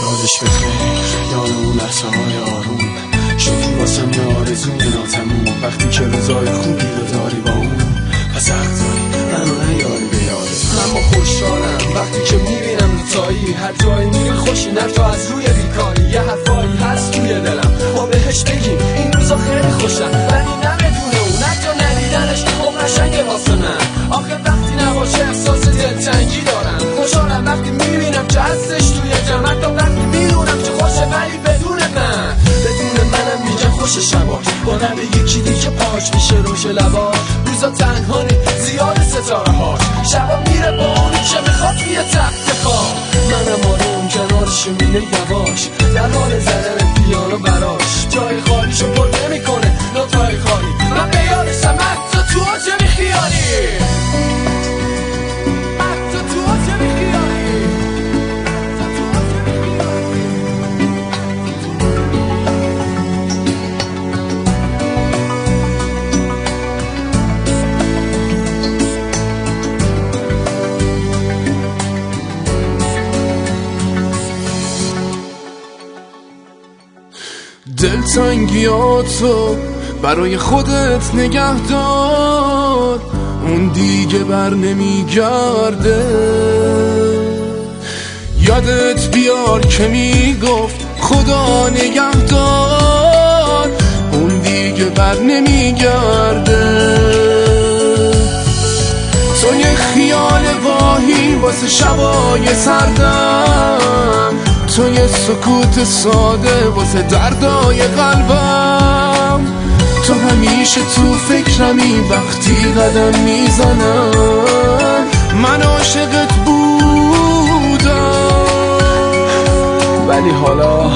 یادش بخیر، یاد اون لحظه های آروم، شدی واسم یه آرزوی ناتموم. وقتی که روزای خوبی رو داری با اون، پس حق داری منو نیاری به یادت. اما خوشحالم وقتی که میبینم دوتایی، هر جایی میری خوشی نرفت از روی بیکاری. یه حرفایی هست توی دلم ما بهش بگیم این روزا خیلی خوشم، ولی نمیدونه اون حتی ندیدنش خب قشنگه واسه من. آخه وقتی نباشه احساس دلتنگی دارم. خوشحالم وقتی میبینم که هستش توی جمع، حتی وقتی میدونم که خوشه ولی بدون منم میگم خوش شباش، با لب یکی دیگه پاش میشه روش لباش. روزا تنهانی زیاد ستاره هاش، شبا میره با اونی که میخواد توی تخت خواب. منم آروم کنارش میره یواش، در حال زدن پیانو براش. جای خالیشو پر نمیکنه نوتای خالی، من به یادشم حتی تو آجمی خیالی. دلتنگیاتو برای خودت نگه دار، اون دیگه بر نمیگرده. یادت بیار که میگفت خدا نگه دار، اون دیگه بر نمیگرده. تو یه خیال واهی واسه شبای سردم، تو یه سکوت ساده واسه دردای قلبم. تو همیشه تو فکرمی وقتی قدم میزنم، من عاشقت بودم ولی حالا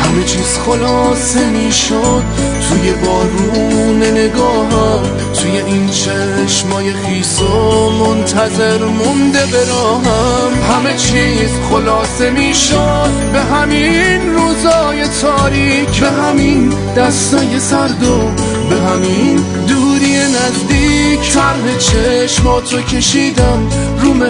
همه چیز خلاصه میشد توی بارون نگاهم، توی این چشمای خیس و منتظر مونده براهم. همه چیز خلاصه میشد به همین روزای تاریک، به همین دستای سرد و به همین دوری نزدیک. طرح چشماتو کشیدم رو مه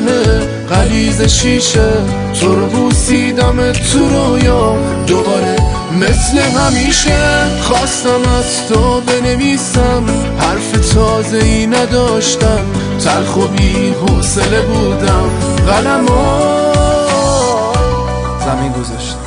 غلیظ شیشه، تو رو بوسیدم تو رویا دوباره مثل همیشه. خواستم از تو بنویسم حرف تازه ای نداشتم، تلخ و بی حوصله بودم، قلمو زمین گذاشتم.